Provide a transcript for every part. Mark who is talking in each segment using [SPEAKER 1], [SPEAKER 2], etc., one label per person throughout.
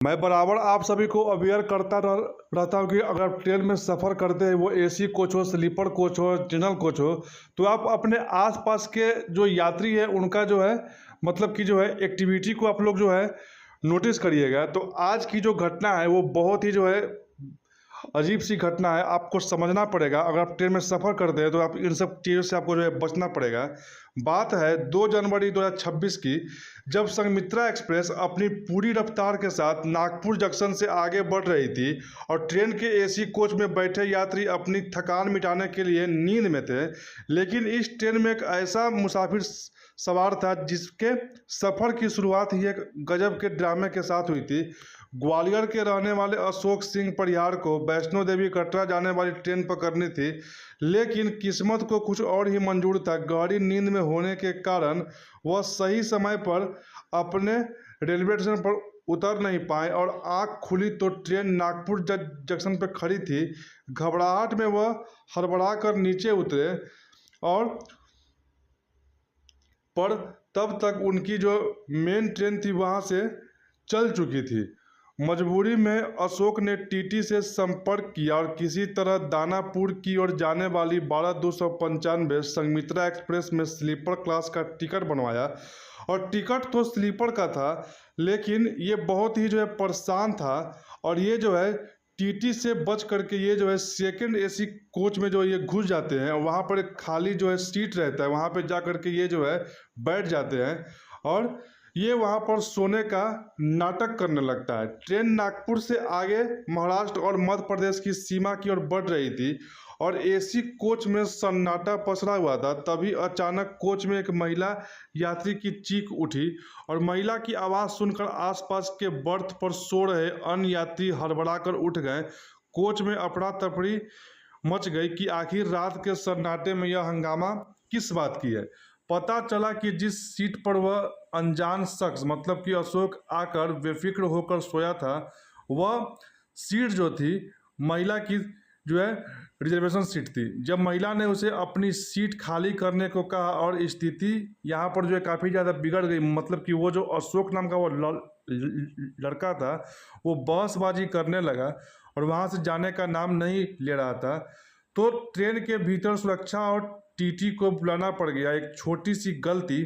[SPEAKER 1] मैं बराबर आप सभी को अवेयर करता रहता हूँ कि अगर आप ट्रेन में सफ़र करते हैं, वो एसी कोच हो, स्लीपर कोच हो, जनरल कोच हो, तो आप अपने आसपास के जो यात्री है उनका जो है मतलब कि जो है एक्टिविटी को आप लोग जो है नोटिस करिएगा। तो आज की जो घटना है वो बहुत ही जो है अजीब सी घटना है। आपको समझना पड़ेगा, अगर आप ट्रेन में सफ़र करते हैं तो आप इन सब चीज़ों से आपको जो है बचना पड़ेगा। बात है 2 जनवरी 2026 की, जब संघमित्रा एक्सप्रेस अपनी पूरी रफ्तार के साथ नागपुर जंक्शन से आगे बढ़ रही थी और ट्रेन के एसी कोच में बैठे यात्री अपनी थकान मिटाने के लिए नींद में थे। लेकिन इस ट्रेन में एक ऐसा मुसाफिर सवार था जिसके सफ़र की शुरुआत ही एक गजब के ड्रामे के साथ हुई थी। ग्वालियर के रहने वाले अशोक सिंह परिहार को वैष्णो देवी कटरा जाने वाली ट्रेन पकड़नी थी, लेकिन किस्मत को कुछ और ही मंजूर था। गहरी नींद में होने के कारण वह सही समय पर अपने रेलवे स्टेशन पर उतर नहीं पाए और आंख खुली तो ट्रेन नागपुर जंक्शन पर खड़ी थी। घबराहट में वह हड़बड़ा कर नीचे उतरे और पर तब तक उनकी जो मेन ट्रेन थी वहाँ से चल चुकी थी। मजबूरी में अशोक ने टीटी से संपर्क किया और किसी तरह दानापुर की ओर जाने वाली 12295 संघमित्रा एक्सप्रेस में स्लीपर क्लास का टिकट बनवाया। और टिकट तो स्लीपर का था, लेकिन ये बहुत ही जो है परेशान था। और ये जो है टीटी से बच करके ये जो है सेकंड एसी कोच में जो ये घुस जाते हैं, वहाँ पर एक खाली जो है सीट रहता है, वहाँ पे जा करके ये जो है बैठ जाते हैं और ये वहाँ पर सोने का नाटक करने लगता है। ट्रेन नागपुर से आगे महाराष्ट्र और मध्य प्रदेश की सीमा की ओर बढ़ रही थी और एसी कोच में सन्नाटा पसरा हुआ था। तभी अचानक कोच में एक महिला यात्री की चीख उठी और महिला की आवाज़ सुनकर आसपास के बर्थ पर सो रहे अन्य यात्री हड़बड़ाकर उठ गए। कोच में अफरा तफरी मच गई कि आखिर रात के सन्नाटे में यह हंगामा किस बात की है। पता चला कि जिस सीट पर वह अनजान शख्स मतलब कि अशोक आकर बेफिक्र होकर सोया था, वह सीट जो थी महिला की जो है रिजर्वेशन सीट थी। जब महिला ने उसे अपनी सीट खाली करने को कहा और स्थिति यहाँ पर जो है काफ़ी ज़्यादा बिगड़ गई। मतलब कि वो जो अशोक नाम का वो लड़का था वो बहसबाजी करने लगा और वहाँ से जाने का नाम नहीं ले रहा था। तो ट्रेन के भीतर सुरक्षा और टीटी को बुलाना पड़ गया। एक छोटी सी गलती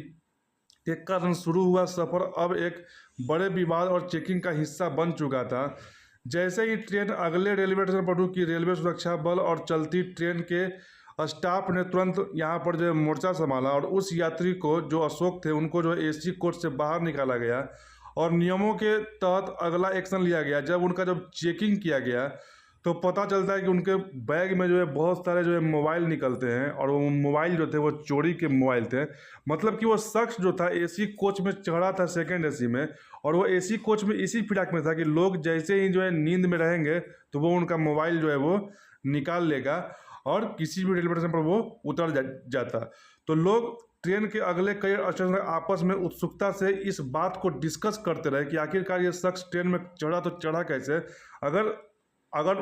[SPEAKER 1] के कारण शुरू हुआ सफ़र अब एक बड़े विवाद और चेकिंग का हिस्सा बन चुका था। जैसे ही ट्रेन अगले रेलवे स्टेशन पर रुकी, रेलवे सुरक्षा बल और चलती ट्रेन के स्टाफ ने तुरंत यहाँ पर जो है मोर्चा संभाला और उस यात्री को जो अशोक थे उनको जो एसी कोच से बाहर निकाला गया और नियमों के तहत अगला एक्शन लिया गया। जब उनका जब चेकिंग किया गया तो पता चलता है कि उनके बैग में जो है बहुत सारे जो है मोबाइल निकलते हैं और वो मोबाइल जो थे वो चोरी के मोबाइल थे। मतलब कि वो शख्स जो था एसी कोच में चढ़ा था सेकंड एसी में और वो एसी कोच में इसी फिराक में था कि लोग जैसे ही जो है नींद में रहेंगे तो वो उनका मोबाइल जो है वो निकाल लेगा और किसी भी रेलवे स्टेशन पर वो उतर जाता। तो लोग ट्रेन के अगले कई स्टेशन आपस में उत्सुकता से इस बात को डिस्कस करते रहे कि आखिरकार ये शख्स ट्रेन में चढ़ा तो चढ़ा कैसे। अगर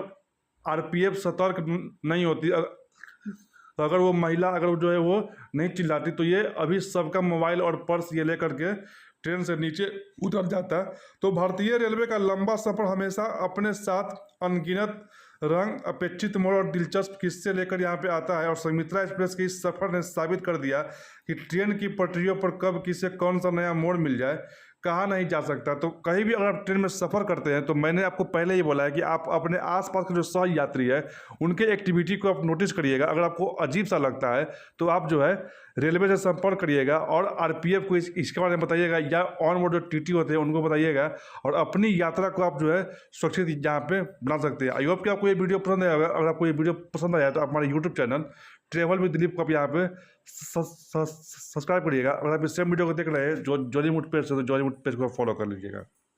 [SPEAKER 1] आरपीएफ सतर्क नहीं होती, तो अगर वो महिला अगर जो है वो नहीं चिल्लाती तो ये अभी सबका मोबाइल और पर्स ये लेकर के ट्रेन से नीचे उतर जाता। तो भारतीय रेलवे का लंबा सफ़र हमेशा अपने साथ अनगिनत रंग, अपेक्षित मोड़ और दिलचस्प किस्से लेकर यहाँ पे आता है और संघमित्रा एक्सप्रेस के इस सफ़र ने साबित कर दिया कि ट्रेन की पटरियों पर कब किसे कौन सा नया मोड़ मिल जाए कहा नहीं जा सकता। तो कहीं भी अगर आप ट्रेन में सफ़र करते हैं तो मैंने आपको पहले ही बोला है कि आप अपने आसपास के जो सह यात्री है उनके एक्टिविटी को आप नोटिस करिएगा। अगर आपको अजीब सा लगता है तो आप जो है रेलवे से संपर्क करिएगा और आरपीएफ को इसके बारे में बताइएगा या ऑन बोर्ड जो टीटी होते हैं उनको बताइएगा और अपनी यात्रा को आप जो है सुरक्षित यहाँ पे बना सकते हैं। आई होप कि आपको ये वीडियो पसंद आएगा। अगर आपको ये वीडियो पसंद आया तो आप हमारे YouTube channel travel with Dilip को आप यहाँ पे सब्सक्राइब करिएगा। अगर आप इस सेम वीडियो को देख रहे हैं जॉलीवुड पेज से तो जॉलीवुड पेज को फॉलो कर लीजिएगा।